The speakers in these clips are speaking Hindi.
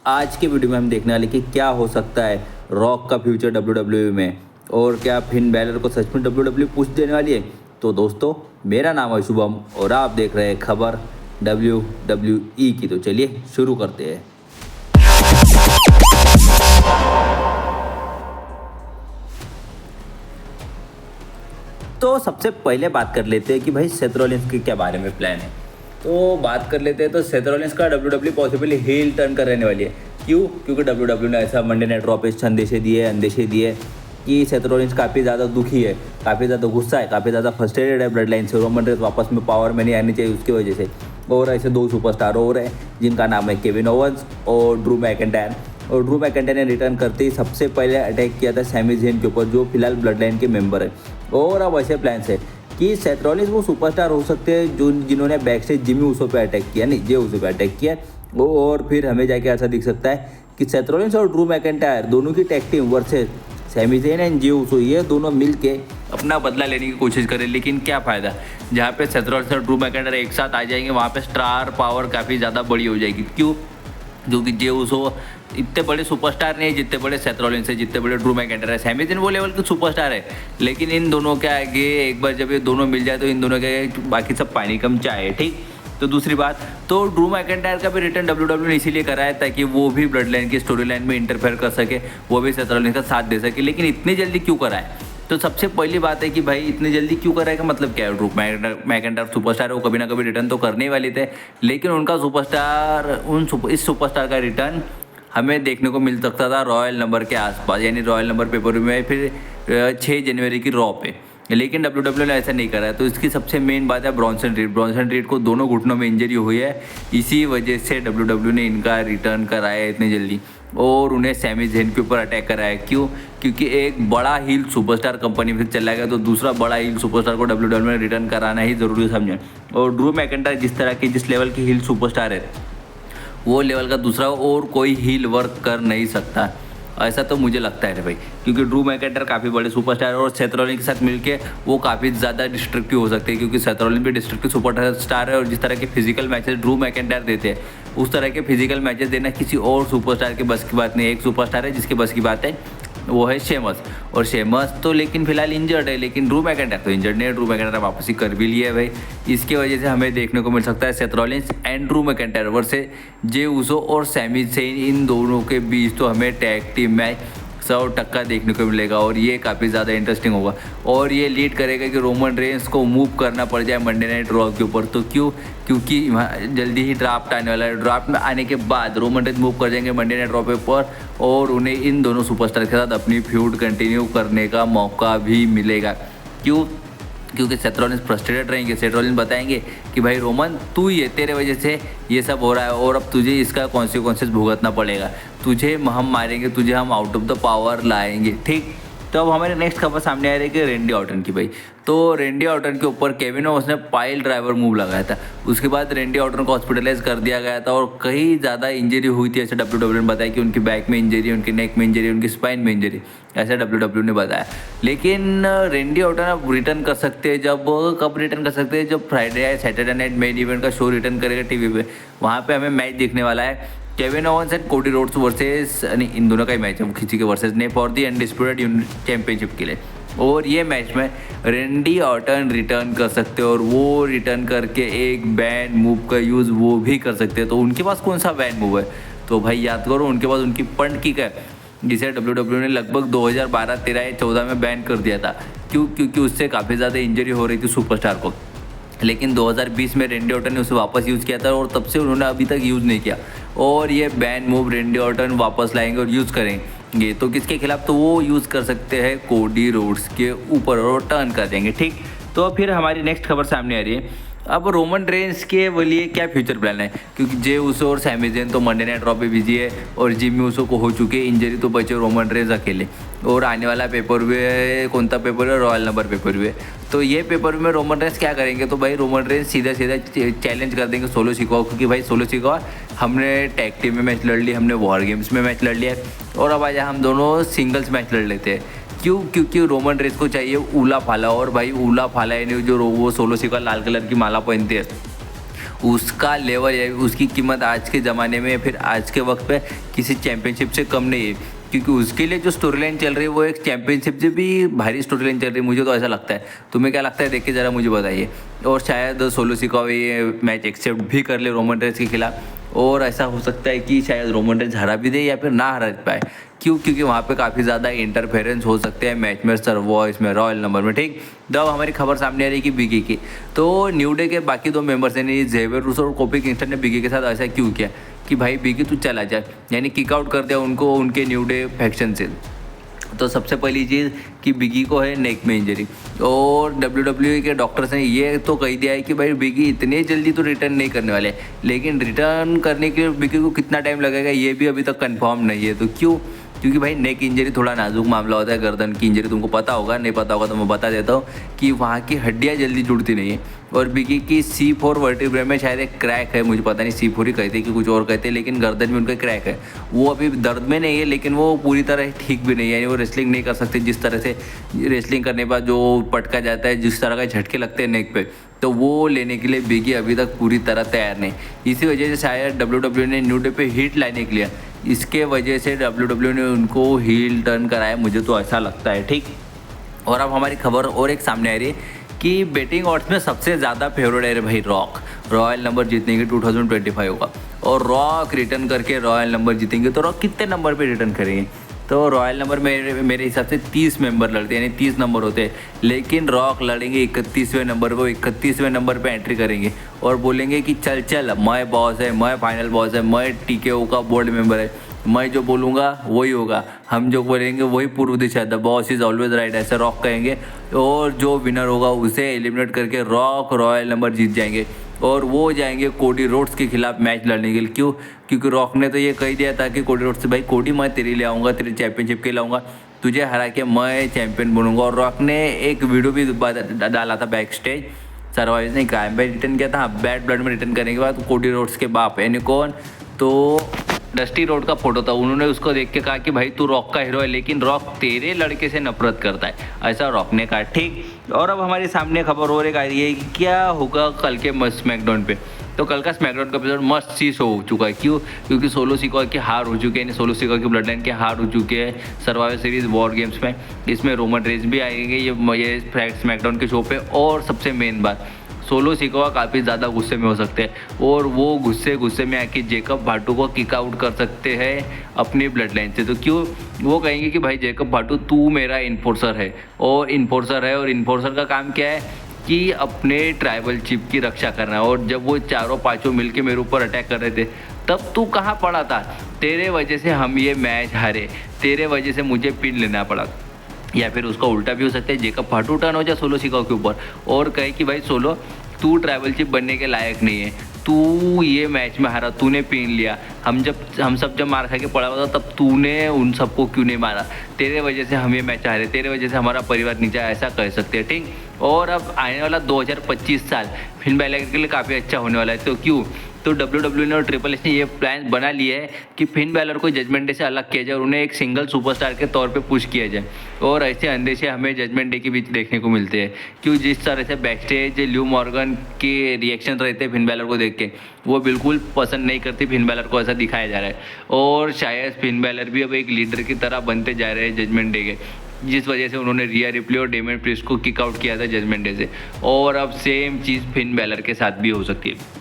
आज के वीडियो में हम देखने वाले कि क्या हो सकता है रॉक का फ्यूचर WWE में, और क्या फिन बैलर को सच में WWE पुश देने वाली है। तो दोस्तों, मेरा नाम है शुभम और आप देख रहे हैं खबर WWE की। तो चलिए शुरू करते हैं। तो सबसे पहले बात कर लेते हैं कि भाई सेथ रॉलिंस के क्या बारे में प्लान है। तो बात कर लेते हैं। तो सेथ रॉलिंस का WWE पॉसिबली हील टर्न कर रहने वाली है। क्यों? क्योंकि WWE ने ऐसा मंडे नाइट रॉ पे अंदेशे दिए कि सेथ रॉलिंस काफ़ी ज़्यादा दुखी है, काफ़ी ज़्यादा गुस्सा है, काफ़ी ज़्यादा फ्रस्ट्रेटेड है ब्लड लाइन से। रोमन रेंस वापस में पावर में नहीं आनी चाहिए उसकी वजह से। और ऐसे दो सुपरस्टार और हैं जिनका नाम है केविन ओवंस और ड्रू मैकिंटायर। और ड्रू मैकिंटायर ने रिटर्न करते ही सबसे पहले अटैक किया था सैमी ज़ेन के ऊपर, जो फिलहाल ब्लड लाइन के मेंबर है। और अब ऐसे प्लान्स है कि सेथ रॉलिंस वो सुपरस्टार हो सकते हैं जो जिन्होंने बैक से जिमी ऊसो पे अटैक किया, नहीं जे ऊसो पे अटैक किया। और फिर हमें जाके ऐसा दिख सकता है कि सेथ रॉलिंस और ड्रू मैकिंटायर दोनों की tag team versus Sami Zayn and Jey Uso, ये दोनों मिल के अपना बदला लेने की कोशिश करें। लेकिन क्या फ़ायदा, जहाँ पे सेथ रॉलिंस और ड्रू मैकिंटायर एक साथ आ जाएंगे वहाँ पे स्टार पावर काफ़ी ज़्यादा बड़ी हो जाएगी। क्यों? क्योंकि जे ऊसो इतने बड़े सुपरस्टार नहीं है जितने बड़े सेथ रॉलिंस है, जितने बड़े ड्रू मैकिंटायर है। सैमी ज़ेन वो लेवल के सुपरस्टार है, लेकिन इन दोनों के आगे एक बार जब ये दोनों मिल जाए तो इन दोनों के बाकी सब पानी कम चाय है। ठीक। तो दूसरी बात, तो ड्रू मैकिंटायर का भी रिटर्न WWE ने इसीलिए करा है ताकि वो भी ब्लड लाइन की स्टोरी लाइन में इंटरफेयर कर सके, वो भी सेथ रॉलिंस का साथ दे सके। लेकिन इतनी जल्दी क्यों करा है? तो सबसे पहली बात है कि भाई इतनी जल्दी क्यों कराएगा, मतलब क्या है? ड्रू मैकिंटायर सुपरस्टार है, वो कभी ना कभी रिटर्न तो करने ही वाले थे। लेकिन उनका इस सुपरस्टार का रिटर्न हमें देखने को मिल सकता था रॉयल नंबर के आसपास, यानी रॉयल नंबर पेपर में फिर 6 जनवरी की रॉ पे। लेकिन WWE ने ऐसा नहीं करा है। तो इसकी सबसे मेन बात है ब्रॉन्सन रीड को दोनों घुटनों में इंजरी हुई है। इसी वजह से WWE ने इनका रिटर्न कराया इतनी जल्दी और उन्हें सैमी ज़ेन के ऊपर अटैक कराया। क्यों? क्योंकि एक बड़ा हील सुपरस्टार कंपनी में चला गया तो दूसरा बड़ा हील सुपरस्टार को WWE ने रिटर्न कराना ही ज़रूरी समझें। और ड्रू मैकिंटायर जिस लेवल की हील सुपरस्टार है, वो लेवल का दूसरा और कोई हील वर्क कर नहीं सकता, ऐसा तो मुझे लगता है भाई। क्योंकि ड्रू मैकिंटायर काफ़ी बड़े सुपरस्टार है और सेथ रॉलिंस के साथ मिलके वो काफ़ी ज़्यादा डिस्ट्रक्टिव हो सकते हैं, क्योंकि सेथ रॉलिंस भी डिस्ट्रक्टिव सुपरस्टार है। और जिस तरह के फिजिकल मैचेस ड्रू मैकिंटायर देते हैं, उस तरह के फिजिकल मैचेस देना किसी और सुपरस्टार के बस की बात नहीं है। एक सुपरस्टार है जिसके बस की बात है, वो है शेमस। और शेमस तो लेकिन फिलहाल इंजर्ड है, लेकिन ड्रू मैकिंटायर तो इंजर्ड नहीं है। ड्रू मैकिंटायर वापसी कर भी लिया है भाई। इसकी वजह से हमें देखने को मिल सकता है Seth Rollins and Drew McIntyre versus Jey Uso और सैमी ज़ेन, इन दोनों के बीच तो हमें टैग टीम मैच 100% देखने को मिलेगा और ये काफ़ी ज़्यादा इंटरेस्टिंग होगा। और ये लीड करेगा कि रोमन रेंस को मूव करना पड़ जाए मंडे नाइट रॉ के ऊपर। तो क्यों? क्योंकि जल्दी ही ड्राफ्ट आने वाला है। ड्राफ्ट में आने के बाद रोमन रेंस मूव कर जाएंगे मंडे नाइट रॉ पे ऊपर और उन्हें इन दोनों सुपरस्टार के साथ अपनी फ्यूड कंटिन्यू करने का मौका भी मिलेगा। क्यों? क्योंकि सेथ रॉलिंस फ्रस्ट्रेटेड रहेंगे। सेथ रॉलिंस बताएंगे कि भाई रोमन, तू ही है, तेरे वजह से ये सब हो रहा है और अब तुझे इसका कॉन्सिक्वेंसेस भुगतना पड़ेगा। तुझे हम मारेंगे, तुझे हम आउट ऑफ द पावर लाएंगे। ठीक। तो अब हमारे नेक्स्ट खबर सामने आ रही है कि रेंडी ऑर्टन की भाई। तो रेंडी ऑर्टन के ऊपर केविन ओवंस ने पाइल ड्राइवर मूव लगाया था। उसके बाद रेंडी ऑर्टन को हॉस्पिटलाइज कर दिया गया था और कई ज़्यादा इंजरी हुई थी, ऐसे WWE ने बताया कि उनकी बैक में इंजरी, उनकी नेक में इंजरी, उनकी स्पाइन में इंजरी, ऐसा WWE ने बताया। लेकिन रेंडी ऑर्टन अब रिटर्न कर सकते हैं। कब रिटर्न कर सकते हैं? जब फ्राइडे या सैटरडे नाइट मेन इवेंट का शो रिटर्न करेगा टीवी पे, वहाँ पे हमें मैच देखने वाला है Kevin Owens and Cody Rhodes versus, नहीं, इन दोनों का ही मैच है, वो किसी के वर्सेस नहीं, फॉर दी अनडिस्प्यूटेड चैंपियनशिप के लिए। और ये मैच में रेंडी ऑर्टन रिटर्न कर सकते हैं और वो रिटर्न करके एक बैंड मूव का यूज़ वो भी कर सकते हैं। तो उनके पास कौन सा बैंड मूव है? तो भाई याद करो, उनके पास उनकी पंट किक है, जिसे WWE ने लगभग 2012, 13 या 14 में बैन कर दिया था। क्यों? क्योंकि उससे काफ़ी ज़्यादा इंजरी हो रही थी सुपरस्टार को। लेकिन 2020 में रेंडी ऑर्टन ने उसे वापस यूज़ किया था और तब से उन्होंने अभी तक यूज़ नहीं किया। और ये बैन मूव रेंडी ऑर्टन वापस लाएंगे और यूज़ करेंगे। तो किसके खिलाफ? तो वो यूज़ कर सकते हैं कोडी रोड्स के ऊपर और टर्न कर देंगे। ठीक। तो फिर हमारी नेक्स्ट खबर सामने आ रही है। अब रोमन रेंस के लिए क्या फ्यूचर प्लान है? क्योंकि जे ऊसो और सैमी ज़ेन तो मंडे नाइट रॉ पे बिजी है और जिमी ऊसो को हो चुके इंजरी, तो बचे रोमन रेंस अकेले। और आने वाला पेपर व्यू है, कौन सा पेपर है? रॉयल नंबर पेपर व्यू है। तो ये पेपर में रोमन रेंस क्या करेंगे? तो भाई रोमन रेंस सीधा चैलेंज कर देंगे सोलो सिकवा, क्योंकि भाई सोलो सिकवा हमने टैग टीम में मैच लड़ लिया, हमने वॉर गेम्स में मैच लड़ लिया और अब आजा हम दोनों सिंगल्स मैच लड़ लेते हैं। क्यों? क्योंकि रोमन रेंस को चाहिए ऊला फाला, और भाई ऊला फाला यानी जो वो सोलो सिकवा लाल कलर की माला पहनते हैं उसका लेवल या उसकी कीमत आज के ज़माने में फिर आज के वक्त पे किसी चैम्पियनशिप से कम नहीं है, क्योंकि उसके लिए जो स्टोरी लाइन चल रही है वो एक चैंपियनशिप से भी भारी स्टोरी लाइन चल रही है, मुझे तो ऐसा लगता है। तुम्हें क्या लगता है, देख के ज़रा मुझे बताइए। और शायद सोलो सिकोवा ये मैच एक्सेप्ट भी कर ले रोमन रेंस के खिलाफ, और ऐसा हो सकता है कि शायद रोमन रेंस हरा भी दे या फिर ना हरा पाए। क्यों? क्योंकि वहाँ पे काफ़ी ज़्यादा इंटरफेरेंस हो सकते हैं मैच में, सर्वॉइस में, रॉयल नंबर में, ठीक। तो अब हमारी खबर सामने आ रही है कि बिगी की, तो न्यू डे के बाकी 2 मेंबर्स यानी ज़ेवियर रूसो और कोफी किंगस्टन ने बिगी के साथ ऐसा क्यों किया कि भाई बिगी तू चला जा, यानी किक आउट कर दिया उनको उनके न्यू डे फैक्शन से। तो सबसे पहली चीज़ कि बिगी को है नेक में इंजरी, और WWE के डॉक्टर्स ने ये तो कह दिया है कि भाई बिगी इतने जल्दी तो रिटर्न नहीं करने वाले, लेकिन रिटर्न करने के लिए बिगी को कितना टाइम लगेगा ये भी अभी तक कंफर्म नहीं है। तो क्यों? क्योंकि भाई नेक इंजरी थोड़ा नाजुक मामला होता है, गर्दन की इंजरी तुमको पता होगा, नहीं पता होगा तो मैं बता देता हूँ कि वहाँ की हड्डियाँ जल्दी जुड़ती नहीं है। और बिगी की C4 वर्टिब्रे में शायद एक क्रैक है, मुझे पता नहीं C4 ही कहते कि कुछ और कहते हैं, लेकिन गर्दन में उनका क्रैक है। वो अभी दर्द में नहीं है, लेकिन वो पूरी तरह ठीक भी नहीं है, यानी वो रेसलिंग नहीं कर सकते। जिस तरह से रेसलिंग करने के बाद जो पटका जाता है, जिस तरह का झटके लगते हैं नेक पे, तो वो लेने के लिए बिगी अभी तक पूरी तरह तैयार नहीं। इसी वजह से शायद WWE ने न्यू डे पे हीट लाने के लिए, इसके वजह से WWE ने उनको हील टर्न कराया, मुझे तो ऐसा लगता है, ठीक। और अब हमारी खबर और एक सामने आ रही है कि बेटिंग ऑड्स में सबसे ज़्यादा फेवरेट है भाई रॉक, रॉयल नंबर जीतने के 2025 होगा, और रॉक रिटर्न करके रॉयल नंबर जीतेंगे। तो रॉक कितने नंबर पे रिटर्न करेंगे? तो रॉयल नंबर मेरे हिसाब से 30 मेंबर लड़ते हैं, यानी 30 नंबर होते हैं, लेकिन रॉक लड़ेंगे 31वें नंबर को, 31वें नंबर पे एंट्री करेंगे और बोलेंगे कि चल चल मैं बॉस है, मैं फाइनल बॉस है, मैं TKO का बोर्ड मेंबर है, मैं जो बोलूँगा वही होगा, हम जो बोलेंगे वही पूर्व दिशा, the boss is always right, ऐसे रॉक कहेंगे। और जो विनर होगा उसे एलिमिनेट करके रॉक रॉयल नंबर जीत जाएंगे, और वो जाएंगे कोडी रोड्स के खिलाफ मैच लड़ने के लिए। क्यों? क्योंकि रॉक ने तो ये कह दिया था कि कोडी रोड्स से, भाई कोडी मैं तेरे लिए आऊँगा, तेरी चैंपियनशिप के लिए आऊँगा, तुझे हरा के मैं चैंपियन बनूंगा। और रॉक ने एक वीडियो भी डाला था बैक स्टेज, सर्वाइव ने क्राइम पे रिटर्न किया था, बैड ब्लड में रिटर्न करने के बाद कोडी रोड्स के बाप यानी कौन, तो डस्टी रोड का फोटो था, उन्होंने उसको देख के कहा कि भाई तू रॉक का हीरो है, लेकिन रॉक तेरे लड़के से नफरत करता है, ऐसा रॉक ने कहा, ठीक। और अब हमारे सामने खबर और एक आ रही है कि क्या होगा कल के स्मैकडाउन पे। तो कल का स्मैकडाउन का एपिसोड मस्त चीज हो चुका है। क्यों? क्योंकि सोलो सिकोवा की हार हो चुकी है, यानी सोलो सिकोवा की ब्लड लाइन की हार हो चुकी है सर्वाइवर सीरीज वॉर गेम्स में। इसमें रोमन रेंस भी आएंगे ये स्मैकडाउन के शो पे। और सबसे मेन बात, सोलो सिकोवा काफ़ी ज़्यादा गुस्से में हो सकते हैं, और वो गुस्से में आके जेकब भाटू को किक आउट कर सकते हैं अपनी ब्लड लाइन से। तो क्यों? वो कहेंगे कि भाई जेकब भाटू तू मेरा इन्फोर्सर है, और इन्फोर्सर का काम क्या है कि अपने ट्राइबल चिप की रक्षा करना है। और जब वो चारों पाँचों मिलके मेरे ऊपर अटैक कर रहे थे, तब तू कहाँ पड़ा था? तेरे वजह से हम ये मैच हारे, तेरे वजह से मुझे पिन लेना पड़ा। या फिर उसका उल्टा भी हो सकता है, जेकब भाटू टर्न हो जाए सोलो सिकोवा के ऊपर और कहे कि भाई सोलो तू ट्राइबल चिप बनने के लायक नहीं है, तू ये मैच में हारा, तूने पिन लिया, हम सब जब मार खा के पड़ा हुआ था तब तूने उन सबको क्यों नहीं मारा, तेरे वजह से हम ये मैच हारे, तेरे वजह से हमारा परिवार नीचे, ऐसा कह सकते हैं, ठीक। और अब आने वाला 2025 साल फिन बैलर के लिए काफ़ी अच्छा होने वाला है। तो क्यों? तो WWE ने और ट्रिपल एच ने ये प्लान बना लिया है कि फिन बैलर को जजमेंट डे से अलग किया जाए और उन्हें एक सिंगल सुपरस्टार के तौर पे पुश किया जाए। और ऐसे अंदेशे हमें जजमेंट डे के बीच देखने को मिलते हैं। क्यों? जिस तरह से बैक स्टेज ल्यू मॉर्गन के रिएक्शन रहते हैं फिन बैलर को देख के, वो बिल्कुल पसंद नहीं करती फिन बैलर को, ऐसा दिखाया जा रहा है। और शायद फिन बैलर भी अब एक लीडर की तरह बनते जा रहे हैं जजमेंट डे के, जिस वजह से उन्होंने रिया रिप्ले और डेमियन प्रिस्ट को किक आउट किया था जजमेंट डे से। और अब सेम चीज़ फिन बैलर के साथ भी हो सकती है।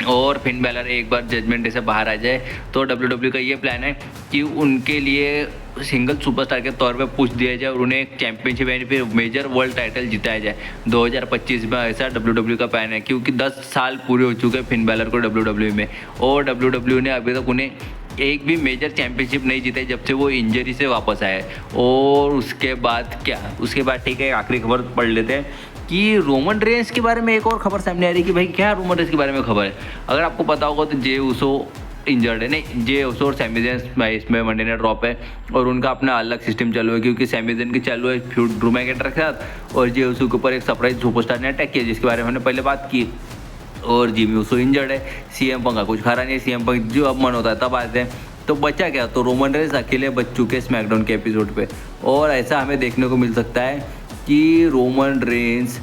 और फिन बैलर एक बार जजमेंट डे से बाहर आ जाए तो WWE का ये प्लान है कि उनके लिए सिंगल सुपरस्टार के तौर पे पुश दिया जाए और उन्हें एक चैंपियनशिप यानी फिर मेजर वर्ल्ड टाइटल जिताया जाए 2025 में, ऐसा WWE का प्लान है। क्योंकि 10 साल पूरे हो चुके हैं फिन बैलर को WWE में, और WWE ने अभी तक उन्हें एक भी मेजर चैंपियनशिप नहीं जीता जब से वो इंजरी से वापस आए। और उसके बाद क्या, उसके बाद ठीक है आखिरी खबर पढ़ लेते हैं कि रोमन रेंस के बारे में एक और खबर सामने आ रही है कि भाई क्या रोमन रेंस के बारे में खबर है। अगर आपको पता होगा तो जे उसो इंजर्ड है, नहीं जे उसो और सैमी ज़ेन इसमें मंडे नाइट ड्रॉप है और उनका अपना अलग सिस्टम चालू है। क्योंकि सैमी ज़ेन की चालू है फ्यूड ड्रू मैकइंटायर के साथ, और जे उसो के ऊपर एक सरप्राइज सुपरस्टार ने अटैक किया जिसके बारे में हमने पहले बात की। और जिमी उसो इंजर्ड है, CM पंक का कुछ खरा नहीं है, CM पंक जो अब मन होता है तब आते हैं। तो बचा क्या, तो रोमन रेंस अकेले बच चुके स्मैकडाउन के एपिसोड पे। और ऐसा हमें देखने को मिल सकता है कि रोमन रेंस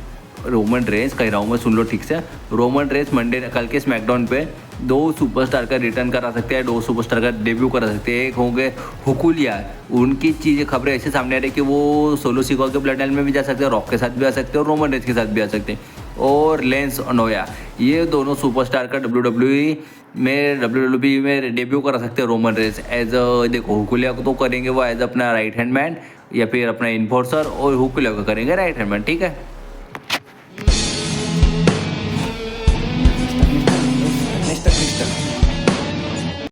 रोमन रेंस, कह रहा हूँ मैं, सुन लो ठीक से, रोमन रेंस मंडे कल के स्मैकडाउन पे 2 सुपरस्टार का रिटर्न करा सकते हैं, 2 सुपरस्टार का डेब्यू करा सकते हैं। एक होंगे हुकुलिया, उनकी चीज़ें खबरें ऐसे सामने आ रही है कि वो सोलो सिकॉ के ब्लड लाइन में भी जा सकते हैं, रॉक के साथ भी आ सकते हैं और रोमन रेंस के साथ भी आ सकते हैं। और लेंस ओनोया, ये दोनों सुपरस्टार का WWE में डेब्यू करा सकते हैं रोमन रेंस एज अ, देखो हुकुलिया को तो करेंगे वो एज अपना राइट हैंड मैन या फिर अपना इन्फोर्सर, और हुकुलिया को करेंगे राइट हैंड मैन, ठीक है। नेक्स्ट